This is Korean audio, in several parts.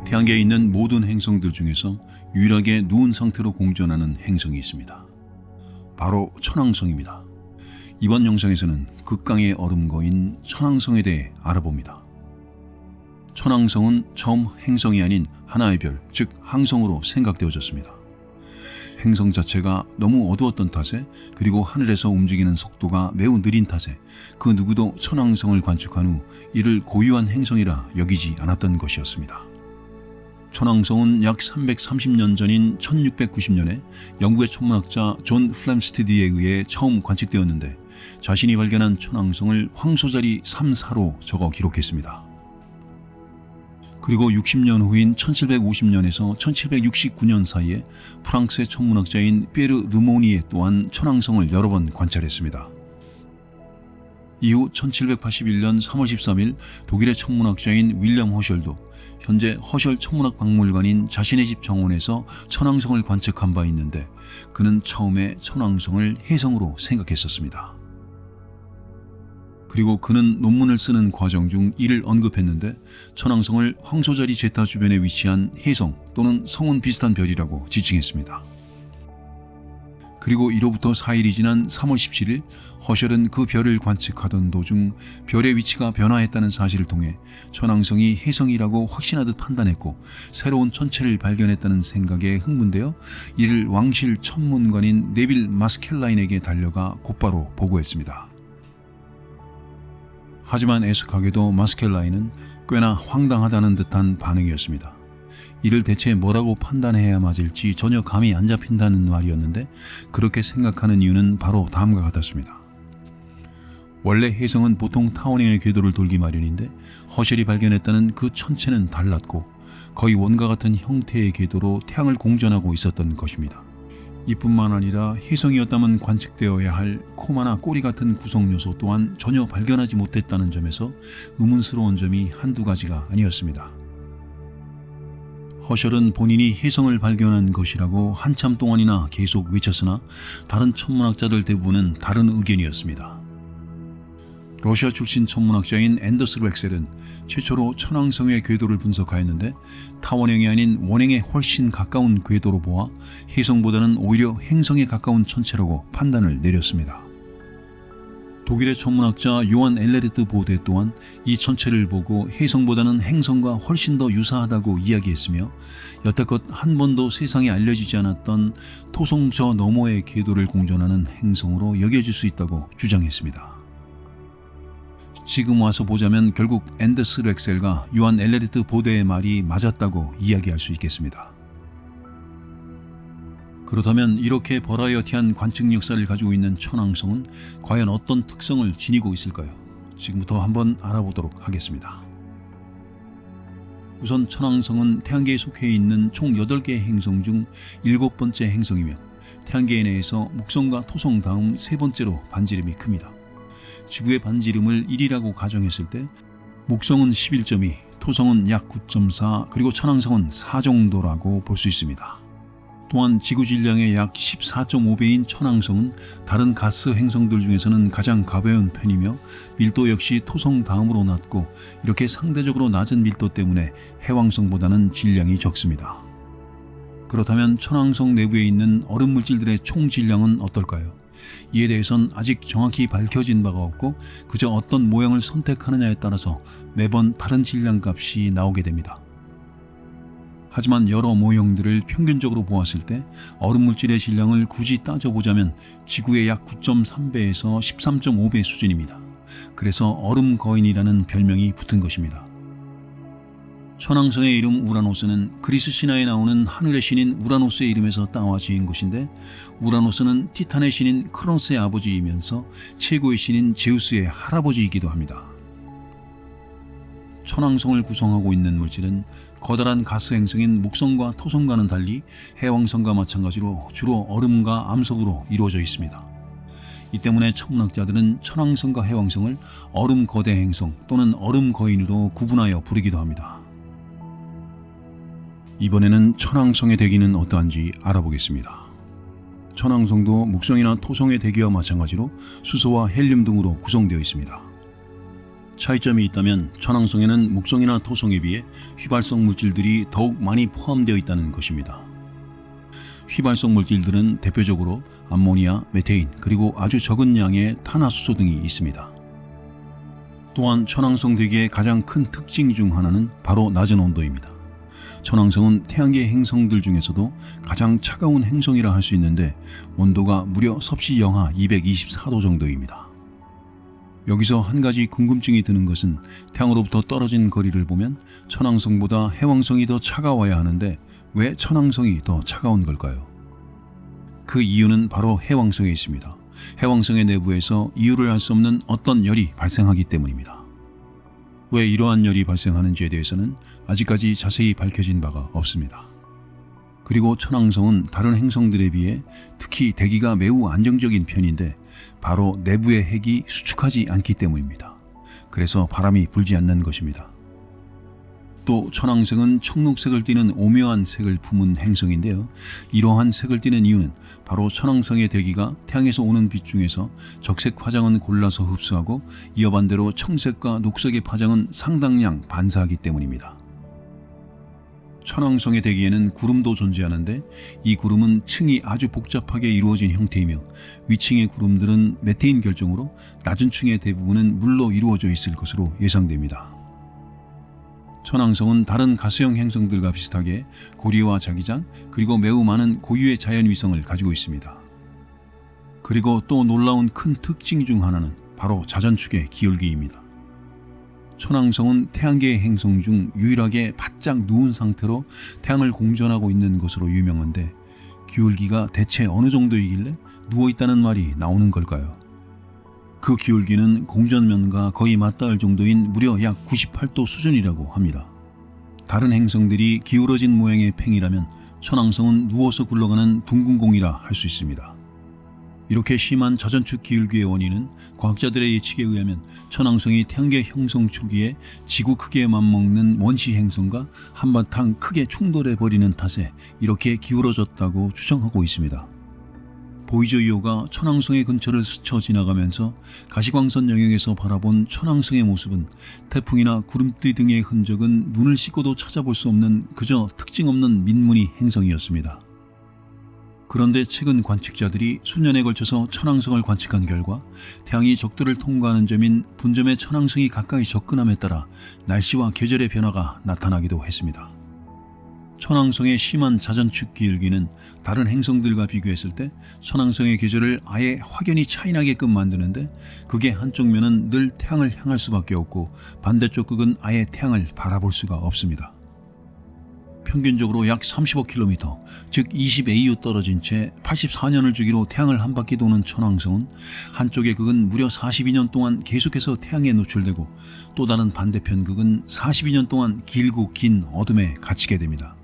태양계에 있는 모든 행성들 중에서 유일하게 누운 상태로 공전하는 행성이 있습니다. 바로 천왕성입니다. 이번 영상에서는 극강의 얼음거인 천왕성에 대해 알아봅니다. 천왕성은 처음 행성이 아닌 하나의 별, 즉 항성으로 생각되어졌습니다. 행성 자체가 너무 어두웠던 탓에, 그리고 하늘에서 움직이는 속도가 매우 느린 탓에 그 누구도 천왕성을 관측한 후 이를 고유한 행성이라 여기지 않았던 것이었습니다. 천왕성은 약 330년 전인 1690년에 영국의 천문학자 존 플램스티드에 의해 처음 관측되었는데, 자신이 발견한 천왕성을 황소자리 3사로 적어 기록했습니다. 그리고 60년 후인 1750년에서 1769년 사이에 프랑스의 천문학자인 피에르 르모니에 또한 천왕성을 여러 번 관찰했습니다. 이후 1781년 3월 13일 독일의 천문학자인 윌리엄 허셜도 현재 허셜 천문학박물관인 자신의 집 정원에서 천왕성을 관측한 바 있는데, 그는 처음에 천왕성을 혜성으로 생각했었습니다. 그리고 그는 논문을 쓰는 과정 중 이를 언급했는데, 천왕성을 황소자리 제타 주변에 위치한 혜성 또는 성운 비슷한 별이라고 지칭했습니다. 그리고 이로부터 4일이 지난 3월 17일 허셜은 그 별을 관측하던 도중 별의 위치가 변화했다는 사실을 통해 천왕성이 혜성이라고 확신하듯 판단했고, 새로운 천체를 발견했다는 생각에 흥분되어 이를 왕실 천문관인 네빌 마스켈라인에게 달려가 곧바로 보고했습니다. 하지만 애석하게도 마스켈라인은 꽤나 황당하다는 듯한 반응이었습니다. 이를 대체 뭐라고 판단해야 맞을지 전혀 감이 안 잡힌다는 말이었는데, 그렇게 생각하는 이유는 바로 다음과 같았습니다. 원래 혜성은 보통 타원형의 궤도를 돌기 마련인데, 허셜이 발견했다는 그 천체는 달랐고 거의 원과 같은 형태의 궤도로 태양을 공전하고 있었던 것입니다. 이뿐만 아니라 혜성이었다면 관측되어야 할 코마나 꼬리 같은 구성 요소 또한 전혀 발견하지 못했다는 점에서 의문스러운 점이 한두 가지가 아니었습니다. 허셜은 본인이 혜성을 발견한 것이라고 한참 동안이나 계속 외쳤으나 다른 천문학자들 대부분은 다른 의견이었습니다. 러시아 출신 천문학자인 앤더스 렉셀은 최초로 천왕성의 궤도를 분석하였는데, 타원형이 아닌 원행에 훨씬 가까운 궤도로 보아 혜성보다는 오히려 행성에 가까운 천체라고 판단을 내렸습니다. 독일의 천문학자 요한 엘레르트 보데 또한 이 천체를 보고 혜성보다는 행성과 훨씬 더 유사하다고 이야기했으며, 여태껏 한 번도 세상에 알려지지 않았던 토성 저 너머의 궤도를 공전하는 행성으로 여겨질 수 있다고 주장했습니다. 지금 와서 보자면 결국 앤더스 렉셀과 요한 엘레르트 보데의 말이 맞았다고 이야기할 수 있겠습니다. 그렇다면 이렇게 버라이어티한 관측 역사를 가지고 있는 천왕성은 과연 어떤 특성을 지니고 있을까요? 지금부터 한번 알아보도록 하겠습니다. 우선 천왕성은 태양계에 속해 있는 총 8개의 행성 중 7번째 행성이며, 태양계 내에서 목성과 토성 다음 세 번째로 반지름이 큽니다. 지구의 반지름을 1이라고 가정했을 때 목성은 11.2, 토성은 약 9.4, 그리고 천왕성은 4 정도라고 볼 수 있습니다. 또한 지구 질량의 약 14.5배인 천왕성은 다른 가스 행성들 중에서는 가장 가벼운 편이며, 밀도 역시 토성 다음으로 낮고, 이렇게 상대적으로 낮은 밀도 때문에 해왕성보다는 질량이 적습니다. 그렇다면 천왕성 내부에 있는 얼음 물질들의 총 질량은 어떨까요? 이에 대해선 아직 정확히 밝혀진 바가 없고, 그저 어떤 모형을 선택하느냐에 따라서 매번 다른 질량값이 나오게 됩니다. 하지만 여러 모형들을 평균적으로 보았을 때 얼음물질의 질량을 굳이 따져보자면 지구의 약 9.3배에서 13.5배 수준입니다. 그래서 얼음 거인이라는 별명이 붙은 것입니다. 천왕성의 이름 우라노스는 그리스 신화에 나오는 하늘의 신인 우라노스의 이름에서 따와 지은 것인데, 우라노스는 티탄의 신인 크로노스의 아버지이면서 최고의 신인 제우스의 할아버지이기도 합니다. 천왕성을 구성하고 있는 물질은 커다란 가스 행성인 목성과 토성과는 달리 해왕성과 마찬가지로 주로 얼음과 암석으로 이루어져 있습니다. 이 때문에 천문학자들은 천왕성과 해왕성을 얼음 거대 행성 또는 얼음 거인으로 구분하여 부르기도 합니다. 이번에는 천왕성의 대기는 어떠한지 알아보겠습니다. 천왕성도 목성이나 토성의 대기와 마찬가지로 수소와 헬륨 등으로 구성되어 있습니다. 차이점이 있다면 천왕성에는 목성이나 토성에 비해 휘발성 물질들이 더욱 많이 포함되어 있다는 것입니다. 휘발성 물질들은 대표적으로 암모니아, 메테인, 그리고 아주 적은 양의 탄화수소 등이 있습니다. 또한 천왕성 대기의 가장 큰 특징 중 하나는 바로 낮은 온도입니다. 천왕성은 태양계 행성들 중에서도 가장 차가운 행성이라 할 수 있는데 온도가 무려 섭씨 영하 224도 정도입니다. 여기서 한 가지 궁금증이 드는 것은 태양으로부터 떨어진 거리를 보면 천왕성보다 해왕성이 더 차가워야 하는데 왜 천왕성이 더 차가운 걸까요? 그 이유는 바로 해왕성에 있습니다. 해왕성의 내부에서 이유를 알 수 없는 어떤 열이 발생하기 때문입니다. 왜 이러한 열이 발생하는지에 대해서는 아직까지 자세히 밝혀진 바가 없습니다. 그리고 천왕성은 다른 행성들에 비해 특히 대기가 매우 안정적인 편인데 바로 내부의 핵이 수축하지 않기 때문입니다. 그래서 바람이 불지 않는 것입니다. 또 천왕성은 청록색을 띠는 오묘한 색을 품은 행성인데요. 이러한 색을 띠는 이유는 바로 천왕성의 대기가 태양에서 오는 빛 중에서 적색 파장은 골라서 흡수하고 이어 반대로 청색과 녹색의 파장은 상당량 반사하기 때문입니다. 천왕성의 대기에는 구름도 존재하는데 이 구름은 층이 아주 복잡하게 이루어진 형태이며 위층의 구름들은 메테인 결정으로 낮은 층의 대부분은 물로 이루어져 있을 것으로 예상됩니다. 천왕성은 다른 가스형 행성들과 비슷하게 고리와 자기장 그리고 매우 많은 고유의 자연위성을 가지고 있습니다. 그리고 또 놀라운 큰 특징 중 하나는 바로 자전축의 기울기입니다. 천왕성은 태양계의 행성 중 유일하게 바짝 누운 상태로 태양을 공전하고 있는 것으로 유명한데 기울기가 대체 어느 정도이길래 누워있다는 말이 나오는 걸까요? 그 기울기는 공전면과 거의 맞닿을 정도인 무려 약 98도 수준이라고 합니다. 다른 행성들이 기울어진 모양의 팽이라면 천왕성은 누워서 굴러가는 둥근 공이라 할 수 있습니다. 이렇게 심한 자전축 기울기의 원인은 과학자들의 예측에 의하면 천왕성이 태양계 형성 초기에 지구 크기에 맞먹는 원시 행성과 한바탕 크게 충돌해버리는 탓에 이렇게 기울어졌다고 추정하고 있습니다. 보이저 2호가 천왕성의 근처를 스쳐 지나가면서 가시광선 영역에서 바라본 천왕성의 모습은 태풍이나 구름띠 등의 흔적은 눈을 씻고도 찾아볼 수 없는 그저 특징 없는 민무늬 행성이었습니다. 그런데 최근 관측자들이 수년에 걸쳐서 천왕성을 관측한 결과 태양이 적도를 통과하는 점인 분점에 천왕성이 가까이 접근함에 따라 날씨와 계절의 변화가 나타나기도 했습니다. 천왕성의 심한 자전축 기울기는 다른 행성들과 비교했을 때 천왕성의 계절을 아예 확연히 차이나게끔 만드는데 그게 한쪽 면은 늘 태양을 향할 수밖에 없고 반대쪽 극은 아예 태양을 바라볼 수가 없습니다. 평균적으로 약 35km, 즉 20AU 떨어진 채 84년을 주기로 태양을 한 바퀴 도는 천왕성은 한쪽의 극은 무려 42년 동안 계속해서 태양에 노출되고 또 다른 반대편 극은 42년 동안 길고 긴 어둠에 갇히게 됩니다.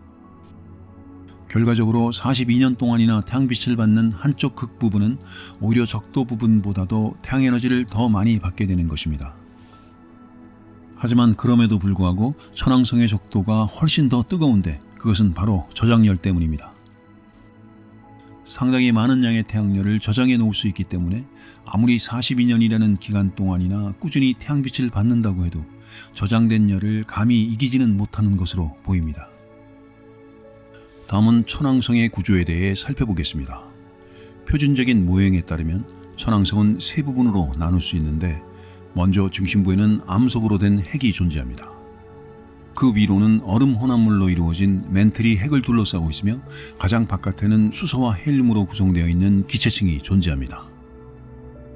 결과적으로 42년 동안이나 태양빛을 받는 한쪽 극 부분은 오히려 적도 부분보다도 태양 에너지를 더 많이 받게 되는 것입니다. 하지만 그럼에도 불구하고 천왕성의 적도가 훨씬 더 뜨거운데 그것은 바로 저장열 때문입니다. 상당히 많은 양의 태양열을 저장해 놓을 수 있기 때문에 아무리 42년이라는 기간 동안이나 꾸준히 태양빛을 받는다고 해도 저장된 열을 감히 이기지는 못하는 것으로 보입니다. 다음은 천왕성의 구조에 대해 살펴보겠습니다. 표준적인 모형에 따르면 천왕성은 세 부분으로 나눌 수 있는데 먼저 중심부에는 암석으로 된 핵이 존재합니다. 그 위로는 얼음 혼합물로 이루어진 멘틀이 핵을 둘러싸고 있으며 가장 바깥에는 수소와 헬륨으로 구성되어 있는 기체층이 존재합니다.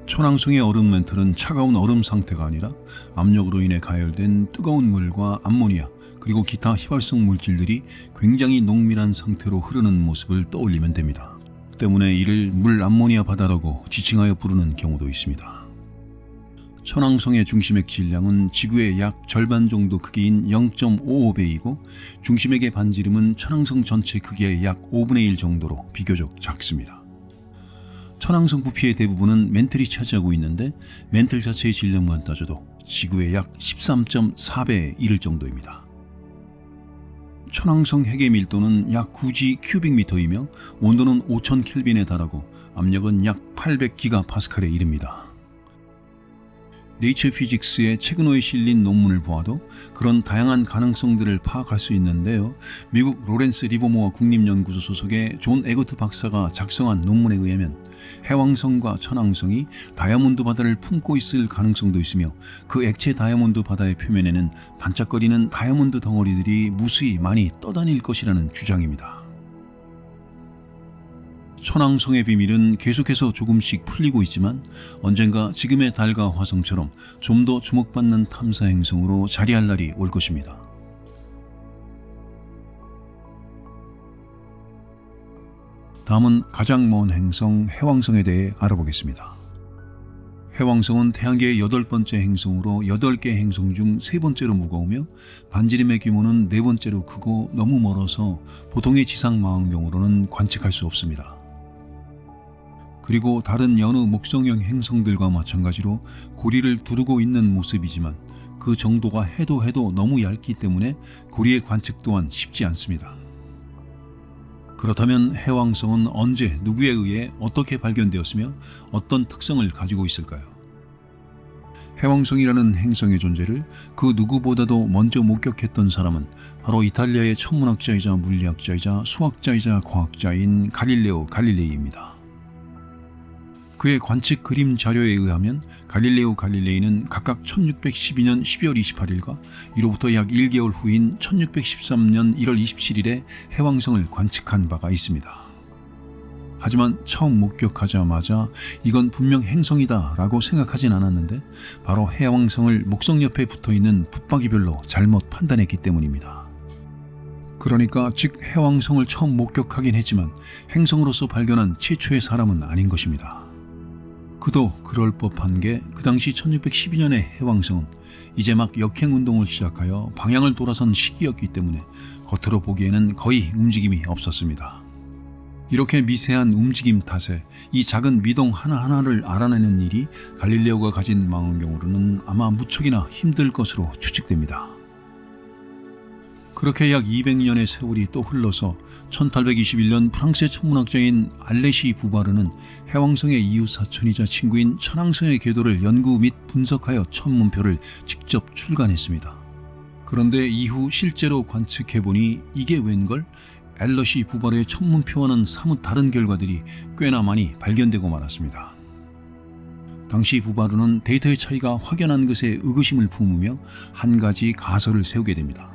천왕성의 얼음 멘틀은 차가운 얼음 상태가 아니라 압력으로 인해 가열된 뜨거운 물과 암모니아 그리고 기타 휘발성 물질들이 굉장히 농밀한 상태로 흐르는 모습을 떠올리면 됩니다. 때문에 이를 물 암모니아 바다라고 지칭하여 부르는 경우도 있습니다. 천왕성의 중심핵 질량은 지구의 약 절반 정도 크기인 0.55배이고 중심핵의 반지름은 천왕성 전체 크기의 약 5분의 1 정도로 비교적 작습니다. 천왕성 부피의 대부분은 멘틀이 차지하고 있는데 멘틀 자체의 질량만 따져도 지구의 약 13.4배에 이를 정도입니다. 천왕성 핵의 밀도는 약 9G 큐빅미터이며 온도는 5000켈빈에 달하고 압력은 약 800기가파스칼에 이릅니다. 네이처 피직스의 최근호에 실린 논문을 보아도 그런 다양한 가능성들을 파악할 수 있는데요. 미국 로렌스 리버모어 국립연구소 소속의 존 에거트 박사가 작성한 논문에 의하면 해왕성과 천왕성이 다이아몬드 바다를 품고 있을 가능성도 있으며 그 액체 다이아몬드 바다의 표면에는 반짝거리는 다이아몬드 덩어리들이 무수히 많이 떠다닐 것이라는 주장입니다. 천왕성의 비밀은 계속해서 조금씩 풀리고 있지만 언젠가 지금의 달과 화성처럼 좀 더 주목받는 탐사 행성으로 자리할 날이 올 것입니다. 다음은 가장 먼 행성 해왕성에 대해 알아보겠습니다. 해왕성은 태양계의 8번째 행성으로 8개 행성 중 3번째로 무거우며 반지름의 규모는 4번째로 크고 너무 멀어서 보통의 지상 망원경으로는 관측할 수 없습니다. 그리고 다른 여느 목성형 행성들과 마찬가지로 고리를 두르고 있는 모습이지만 그 정도가 해도 너무 얇기 때문에 고리의 관측 또한 쉽지 않습니다. 그렇다면 해왕성은 언제 누구에 의해 어떻게 발견되었으며 어떤 특성을 가지고 있을까요? 해왕성이라는 행성의 존재를 그 누구보다도 먼저 목격했던 사람은 바로 이탈리아의 천문학자이자 물리학자이자 수학자이자 과학자인 갈릴레오 갈릴레이입니다. 그의 관측 그림 자료에 의하면 갈릴레오 갈릴레이는 각각 1612년 12월 28일과 이로부터 약 1개월 후인 1613년 1월 27일에 해왕성을 관측한 바가 있습니다. 하지만 처음 목격하자마자 이건 분명 행성이다 라고 생각하진 않았는데 바로 해왕성을 목성 옆에 붙어있는 붙박이별로 잘못 판단했기 때문입니다. 그러니까 즉 해왕성을 처음 목격하긴 했지만 행성으로서 발견한 최초의 사람은 아닌 것입니다. 그도 그럴 법한 게 그 당시 1612년의 해왕성은 이제 막 역행 운동을 시작하여 방향을 돌아선 시기였기 때문에 겉으로 보기에는 거의 움직임이 없었습니다. 이렇게 미세한 움직임 탓에 이 작은 미동 하나하나를 알아내는 일이 갈릴레오가 가진 망원경으로는 아마 무척이나 힘들 것으로 추측됩니다. 그렇게 약 200년의 세월이 또 흘러서 1821년 프랑스의 천문학자인 알레시 부바르는 해왕성의 이웃 사촌이자 친구인 천왕성의 궤도를 연구 및 분석하여 천문표를 직접 출간했습니다. 그런데 이후 실제로 관측해보니 이게 웬걸? 알레시 부바르의 천문표와는 사뭇 다른 결과들이 꽤나 많이 발견되고 말았습니다. 당시 부바르는 데이터의 차이가 확연한 것에 의구심을 품으며 한 가지 가설을 세우게 됩니다.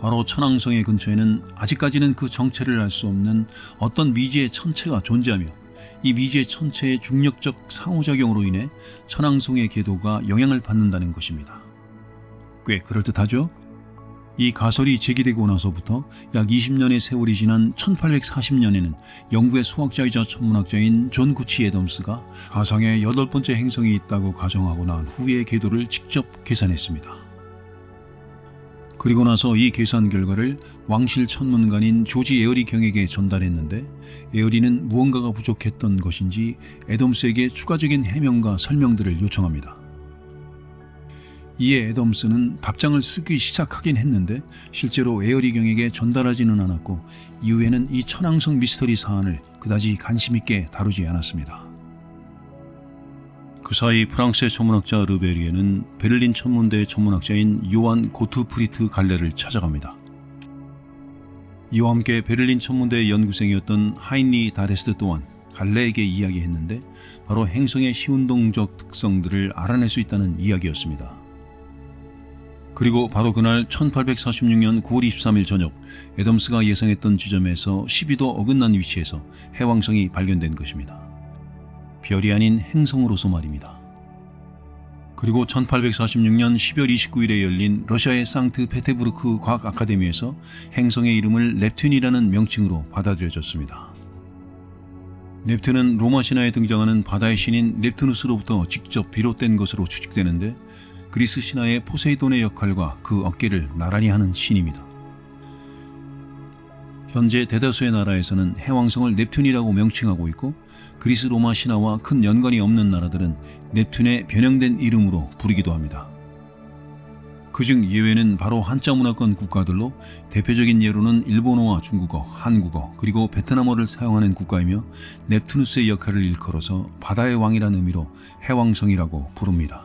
바로 천왕성의 근처에는 아직까지는 그 정체를 알 수 없는 어떤 미지의 천체가 존재하며 이 미지의 천체의 중력적 상호작용으로 인해 천왕성의 궤도가 영향을 받는다는 것입니다. 꽤 그럴듯하죠? 이 가설이 제기되고 나서부터 약 20년의 세월이 지난 1840년에는 영국의 수학자이자 천문학자인 존 구치 애덤스가 가상의 8번째 행성이 있다고 가정하고 난 후의 궤도를 직접 계산했습니다. 그리고 나서 이 계산 결과를 왕실 천문관인 조지 에어리 경에게 전달했는데 에어리는 무언가가 부족했던 것인지 애덤스에게 추가적인 해명과 설명들을 요청합니다. 이에 애덤스는 답장을 쓰기 시작하긴 했는데 실제로 에어리 경에게 전달하지는 않았고 이후에는 이 천왕성 미스터리 사안을 그다지 관심 있게 다루지 않았습니다. 그 사이 프랑스의 천문학자 르베리에는 베를린 천문대의 천문학자인 요한 고트프리트 갈레를 찾아갑니다. 이와 함께 베를린 천문대의 연구생이었던 하인리 다레스트 또한 갈레에게 이야기했는데 바로 행성의 시운동적 특성들을 알아낼 수 있다는 이야기였습니다. 그리고 바로 그날 1846년 9월 23일 저녁 애덤스가 예상했던 지점에서 12도 어긋난 위치에서 해왕성이 발견된 것입니다. 별이 아닌 행성으로서 말입니다. 그리고 1846년 12월 29일에 열린 러시아의 상트페테부르크 과학 아카데미에서 행성의 이름을 넵튠이라는 명칭으로 받아들여졌습니다. 넵튠은 로마 신화에 등장하는 바다의 신인 넵투누스로부터 직접 비롯된 것으로 추측되는데 그리스 신화의 포세이돈의 역할과 그 어깨를 나란히 하는 신입니다. 현재 대다수의 나라에서는 해왕성을 넵튠이라고 명칭하고 있고 그리스 로마 신화와 큰 연관이 없는 나라들은 넵튠의 변형된 이름으로 부르기도 합니다. 그중 예외는 바로 한자 문화권 국가들로 대표적인 예로는 일본어와 중국어, 한국어, 그리고 베트남어를 사용하는 국가이며 넵투누스의 역할을 일컬어서 바다의 왕이라는 의미로 해왕성이라고 부릅니다.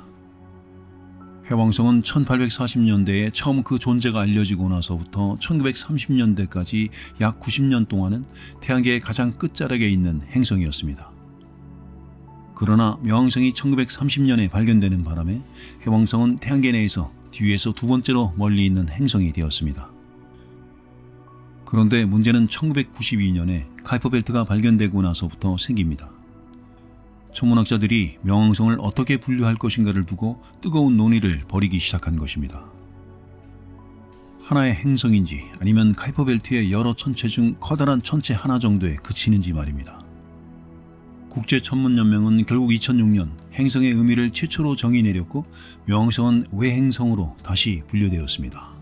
해왕성은 1840년대에 처음 그 존재가 알려지고 나서부터 1930년대까지 약 90년 동안은 태양계의 가장 끝자락에 있는 행성이었습니다. 그러나 명왕성이 1930년에 발견되는 바람에 해왕성은 태양계 내에서 뒤에서 두 번째로 멀리 있는 행성이 되었습니다. 그런데 문제는 1992년에 카이퍼 벨트가 발견되고 나서부터 생깁니다. 천문학자들이 명왕성을 어떻게 분류할 것인가를 두고 뜨거운 논의를 벌이기 시작한 것입니다. 하나의 행성인지 아니면 카이퍼 벨트의 여러 천체 중 커다란 천체 하나 정도에 그치는지 말입니다. 국제천문연맹은 결국 2006년 행성의 의미를 최초로 정의 내렸고 명왕성은 외행성으로 다시 분류되었습니다.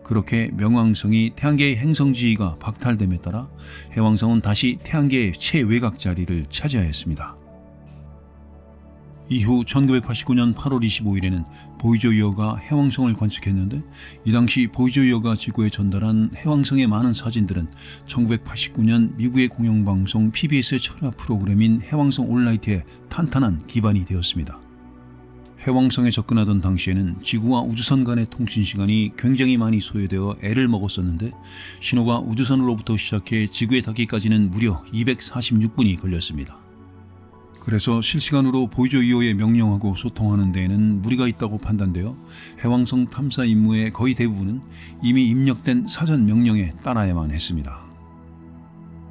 그렇게 명왕성이 태양계의 행성지위가 박탈됨에 따라 해왕성은 다시 태양계의 최외곽 자리를 차지하였습니다. 이후 1989년 8월 25일에는 보이저 2호가 해왕성을 관측했는데 이 당시 보이저 2호가 지구에 전달한 해왕성의 많은 사진들은 1989년 미국의 공영방송 PBS의 철학 프로그램인 해왕성 온라이트의 탄탄한 기반이 되었습니다. 해왕성에 접근하던 당시에는 지구와 우주선 간의 통신 시간이 굉장히 많이 소요되어 애를 먹었었는데 신호가 우주선으로부터 시작해 지구에 닿기까지는 무려 246분이 걸렸습니다. 그래서 실시간으로 보이저 2호에 명령하고 소통하는 데에는 무리가 있다고 판단되어 해왕성 탐사 임무의 거의 대부분은 이미 입력된 사전 명령에 따라야만 했습니다.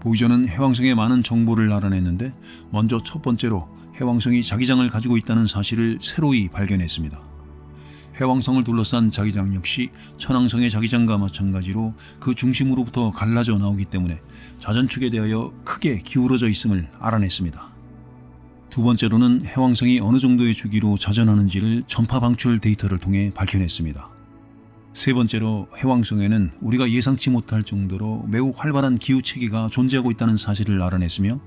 보이저는 해왕성의 많은 정보를 알아냈는데 먼저 첫 번째로 해왕성이 자기장을 가지고 있다는 사실을 새로이 발견했습니다. 해왕성을 둘러싼 자기장 역시 천왕성의 자기장과 마찬가지로 그 중심으로부터 갈라져 나오기 때문에 자전축에 대하여 크게 기울어져 있음을 알아냈습니다. 두 번째로는 해왕성이 어느 정도의 주기로 자전하는지를 전파 방출 데이터를 통해 밝혀냈습니다. 세 번째로 해왕성에는 우리가 예상치 못할 정도로 매우 활발한 기후 체계가 존재하고 있다는 사실을 알아냈으며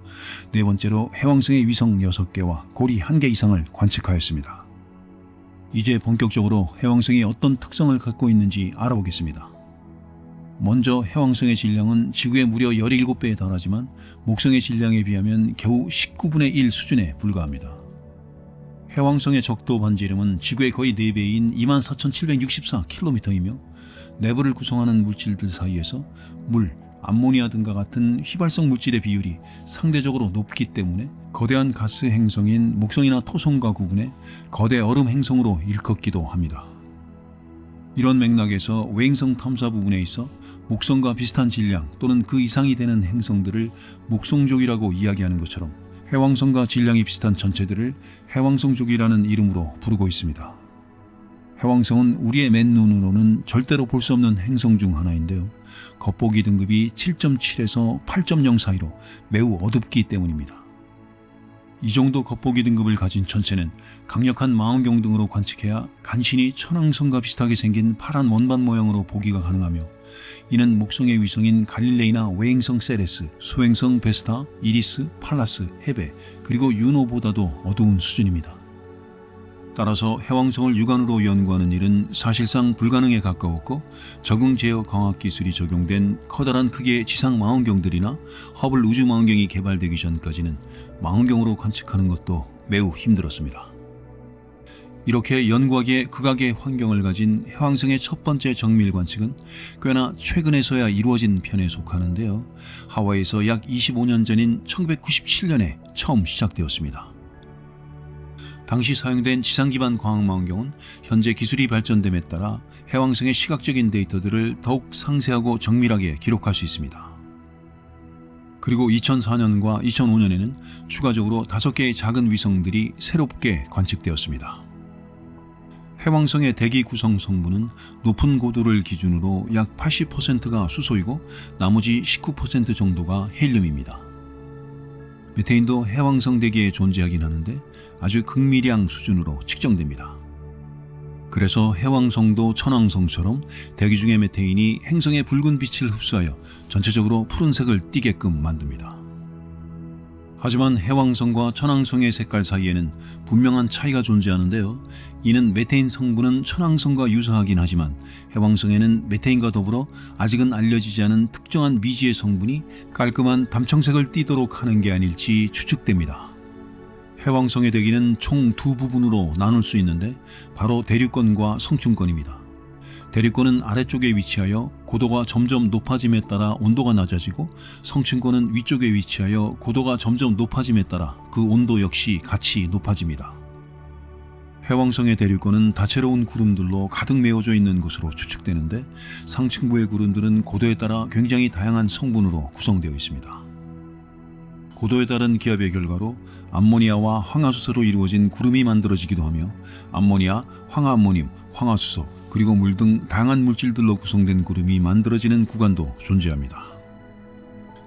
네 번째로 해왕성의 위성 6개와 고리 1개 이상을 관측하였습니다. 이제 본격적으로 해왕성이 어떤 특성을 갖고 있는지 알아보겠습니다. 먼저 해왕성의 질량은 지구의 무려 17배에 달하지만 목성의 질량에 비하면 겨우 19분의 1 수준에 불과합니다. 해왕성의 적도 반지름은 지구의 거의 4배인 24,764km이며 내부를 구성하는 물질들 사이에서 물, 암모니아 등과 같은 휘발성 물질의 비율이 상대적으로 높기 때문에 거대한 가스 행성인 목성이나 토성과 구분해 거대 얼음 행성으로 일컫기도 합니다. 이런 맥락에서 외행성 탐사 부분에 있어 목성과 비슷한 질량 또는 그 이상이 되는 행성들을 목성족이라고 이야기하는 것처럼 해왕성과 질량이 비슷한 전체들을 해왕성족이라는 이름으로 부르고 있습니다. 해왕성은 우리의 맨눈으로는 절대로 볼 수 없는 행성 중 하나인데요. 겉보기 등급이 7.7에서 8.0 사이로 매우 어둡기 때문입니다. 이 정도 겉보기 등급을 가진 천체는 강력한 망원경 등으로 관측해야 간신히 천왕성과 비슷하게 생긴 파란 원반 모양으로 보기가 가능하며 이는 목성의 위성인 갈릴레이나 외행성 세레스, 소행성 베스타, 이리스, 팔라스, 헤베, 그리고 유노보다도 어두운 수준입니다. 따라서 해왕성을 육안으로 연구하는 일은 사실상 불가능에 가까웠고 적응 제어 광학 기술이 적용된 커다란 크기의 지상 망원경들이나 허블 우주 망원경이 개발되기 전까지는 망원경으로 관측하는 것도 매우 힘들었습니다. 이렇게 연구하기에 극악의 환경을 가진 해왕성의 첫 번째 정밀 관측은 꽤나 최근에서야 이루어진 편에 속하는데요. 하와이에서 약 25년 전인 1997년에 처음 시작되었습니다. 당시 사용된 지상 기반 광학망원경은 현재 기술이 발전됨에 따라 해왕성의 시각적인 데이터들을 더욱 상세하고 정밀하게 기록할 수 있습니다. 그리고 2004년과 2005년에는 추가적으로 5개의 작은 위성들이 새롭게 관측되었습니다. 해왕성의 대기 구성 성분은 높은 고도를 기준으로 약 80%가 수소이고 나머지 19% 정도가 헬륨입니다. 메테인도 해왕성 대기에 존재하긴 하는데 아주 극미량 수준으로 측정됩니다. 그래서 해왕성도 천왕성처럼 대기 중의 메테인이 행성의 붉은 빛을 흡수하여 전체적으로 푸른색을 띠게끔 만듭니다. 하지만 해왕성과 천왕성의 색깔 사이에는 분명한 차이가 존재하는데요. 이는 메테인 성분은 천왕성과 유사하긴 하지만 해왕성에는 메테인과 더불어 아직은 알려지지 않은 특정한 미지의 성분이 깔끔한 담청색을 띠도록 하는 게 아닐지 추측됩니다. 해왕성의 대기는 총 두 부분으로 나눌 수 있는데 바로 대륙권과 성층권입니다. 대륙권은 아래쪽에 위치하여 고도가 점점 높아짐에 따라 온도가 낮아지고 성층권은 위쪽에 위치하여 고도가 점점 높아짐에 따라 그 온도 역시 같이 높아집니다. 해왕성의 대륙권은 다채로운 구름들로 가득 메워져 있는 것으로 추측되는데 상층부의 구름들은 고도에 따라 굉장히 다양한 성분으로 구성되어 있습니다. 고도에 따른 기압의 결과로 암모니아와 황화수소로 이루어진 구름이 만들어지기도 하며 암모니아, 황화암모늄, 황화수소, 그리고 물 등 다양한 물질들로 구성된 구름이 만들어지는 구간도 존재합니다.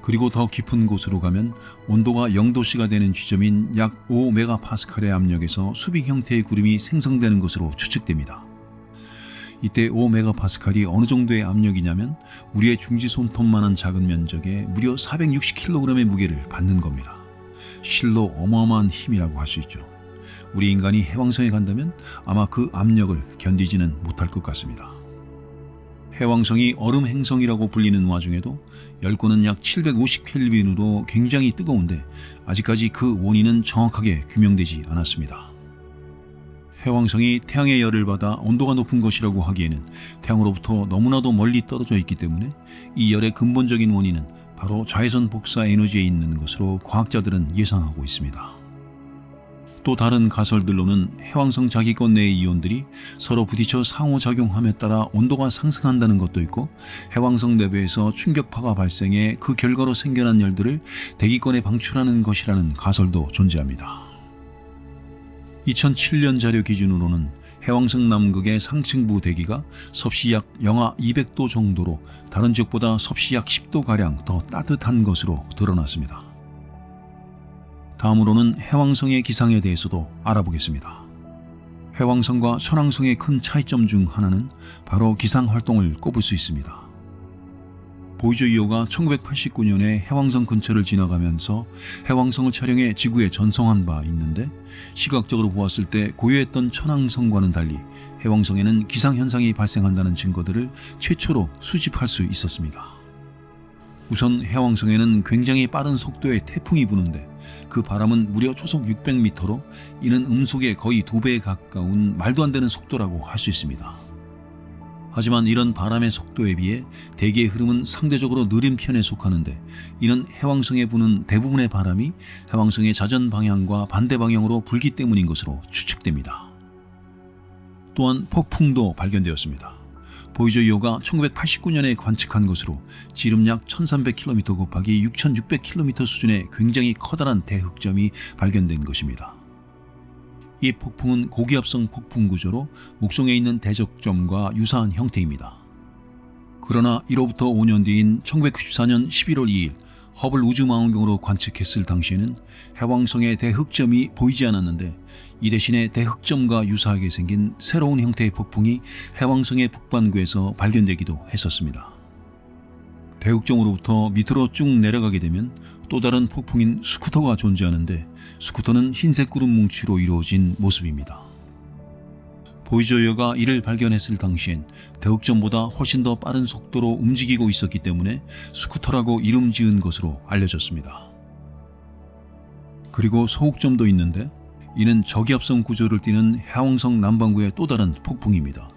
그리고 더 깊은 곳으로 가면 온도가 0도씨가 되는 지점인 약 5메가파스칼의 압력에서 수빅 형태의 구름이 생성되는 것으로 추측됩니다. 이때 5메가파스칼이 어느 정도의 압력이냐면 우리의 중지 손톱만한 작은 면적에 무려 460kg의 무게를 받는 겁니다. 실로 어마어마한 힘이라고 할 수 있죠. 우리 인간이 해왕성에 간다면 아마 그 압력을 견디지는 못할 것 같습니다. 해왕성이 얼음 행성이라고 불리는 와중에도 열권은 약 750켈빈으로 굉장히 뜨거운데 아직까지 그 원인은 정확하게 규명되지 않았습니다. 해왕성이 태양의 열을 받아 온도가 높은 것이라고 하기에는 태양으로부터 너무나도 멀리 떨어져 있기 때문에 이 열의 근본적인 원인은 바로 자외선 복사 에너지에 있는 것으로 과학자들은 예상하고 있습니다. 또 다른 가설들로는 해왕성 자기권 내의 이온들이 서로 부딪혀 상호작용함에 따라 온도가 상승한다는 것도 있고 해왕성 내부에서 충격파가 발생해 그 결과로 생겨난 열들을 대기권에 방출하는 것이라는 가설도 존재합니다. 2007년 자료 기준으로는 해왕성 남극의 상층부 대기가 섭씨 약 영하 200도 정도로 다른 지역보다 섭씨 약 10도가량 더 따뜻한 것으로 드러났습니다. 다음으로는 해왕성의 기상에 대해서도 알아보겠습니다. 해왕성과 천왕성의 큰 차이점 중 하나는 바로 기상 활동을 꼽을 수 있습니다. 보이저 2호가 1989년에 해왕성 근처를 지나가면서 해왕성을 촬영해 지구에 전송한 바 있는데 시각적으로 보았을 때 고유했던 천왕성과는 달리 해왕성에는 기상현상이 발생한다는 증거들을 최초로 수집할 수 있었습니다. 우선 해왕성에는 굉장히 빠른 속도의 태풍이 부는데 그 바람은 무려 초속 600m로 이는 음속의 거의 2배에 가까운 말도 안 되는 속도라고 할 수 있습니다. 하지만 이런 바람의 속도에 비해 대기의 흐름은 상대적으로 느린 편에 속하는데 이는 해왕성에 부는 대부분의 바람이 해왕성의 자전 방향과 반대 방향으로 불기 때문인 것으로 추측됩니다. 또한 폭풍도 발견되었습니다. 보이저 2호가 1989년에 관측한 것으로 지름 약 1300km 곱하기 6600km 수준의 굉장히 커다란 대흑점이 발견된 것입니다. 이 폭풍은 고기압성 폭풍 구조로 목성에 있는 대적점과 유사한 형태입니다. 그러나 이로부터 5년 뒤인 1994년 11월 2일 허블 우주망원경으로 관측했을 당시에는 해왕성의 대흑점이 보이지 않았는데 이 대신에 대흑점과 유사하게 생긴 새로운 형태의 폭풍이 해왕성의 북반구에서 발견되기도 했었습니다. 대흑점으로부터 밑으로 쭉 내려가게 되면 또 다른 폭풍인 스쿠터가 존재하는데 스쿠터는 흰색 구름 뭉치로 이루어진 모습입니다. 보이저 2호가 이를 발견했을 당시엔 대흑점보다 훨씬 더 빠른 속도로 움직이고 있었기 때문에 스쿠터라고 이름 지은 것으로 알려졌습니다. 그리고 소흑점도 있는데 이는 저기압성 구조를 띠는 해왕성 남반구의 또 다른 폭풍입니다.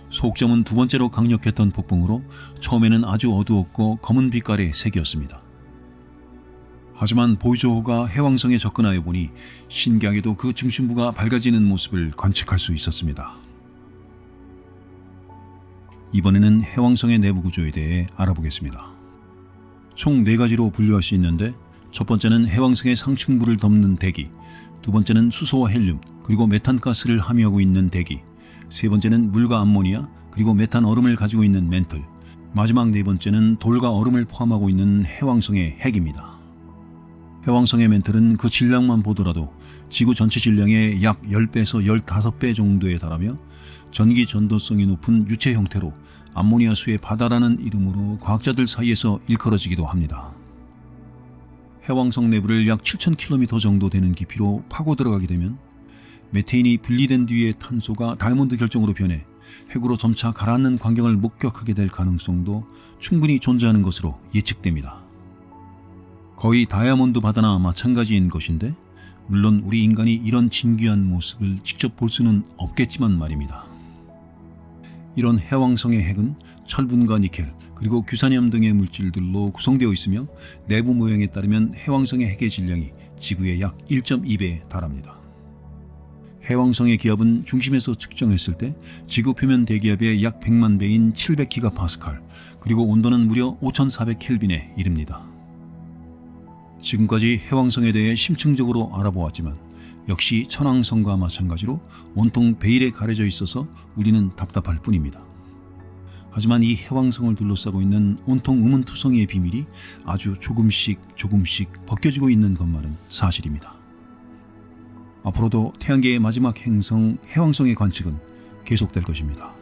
소흑점은 두 번째로 강력했던 폭풍으로 처음에는 아주 어두웠고 검은 빛깔의 색이었습니다. 하지만 보이저호가 해왕성에 접근하여 보니 신기하게도 그 중심부가 밝아지는 모습을 관측할 수 있었습니다. 이번에는 해왕성의 내부 구조에 대해 알아보겠습니다. 총 4가지로 분류할 수 있는데 첫 번째는 해왕성의 상층부를 덮는 대기, 두 번째는 수소와 헬륨, 그리고 메탄가스를 함유하고 있는 대기, 세 번째는 물과 암모니아, 그리고 메탄 얼음을 가지고 있는 멘틀, 마지막 네 번째는 돌과 얼음을 포함하고 있는 해왕성의 핵입니다. 해왕성의 멘틀은 그 질량만 보더라도 지구 전체 질량의 약 10배에서 15배 정도에 달하며 전기 전도성이 높은 유체 형태로 암모니아수의 바다라는 이름으로 과학자들 사이에서 일컬어지기도 합니다. 해왕성 내부를 약 7,000km 정도 되는 깊이로 파고 들어가게 되면 메테인이 분리된 뒤에 탄소가 다이아몬드 결정으로 변해 핵으로 점차 가라앉는 광경을 목격하게 될 가능성도 충분히 존재하는 것으로 예측됩니다. 거의 다이아몬드 바다나 마찬가지인 것인데 물론 우리 인간이 이런 진귀한 모습을 직접 볼 수는 없겠지만 말입니다. 이런 해왕성의 핵은 철분과 니켈 그리고 규산염 등의 물질들로 구성되어 있으며 내부 모형에 따르면 해왕성의 핵의 질량이 지구의 약 1.2배에 달합니다. 해왕성의 기압은 중심에서 측정했을 때 지구 표면 대기압의 약 100만 배인 700기가파스칼 그리고 온도는 무려 5400켈빈에 이릅니다. 지금까지 해왕성에 대해 심층적으로 알아보았지만 역시 천왕성과 마찬가지로 온통 베일에 가려져 있어서 우리는 답답할 뿐입니다. 하지만 이 해왕성을 둘러싸고 있는 온통 우문투성이의 비밀이 아주 조금씩 벗겨지고 있는 것만은 사실입니다. 앞으로도 태양계의 마지막 행성 해왕성의 관측은 계속될 것입니다.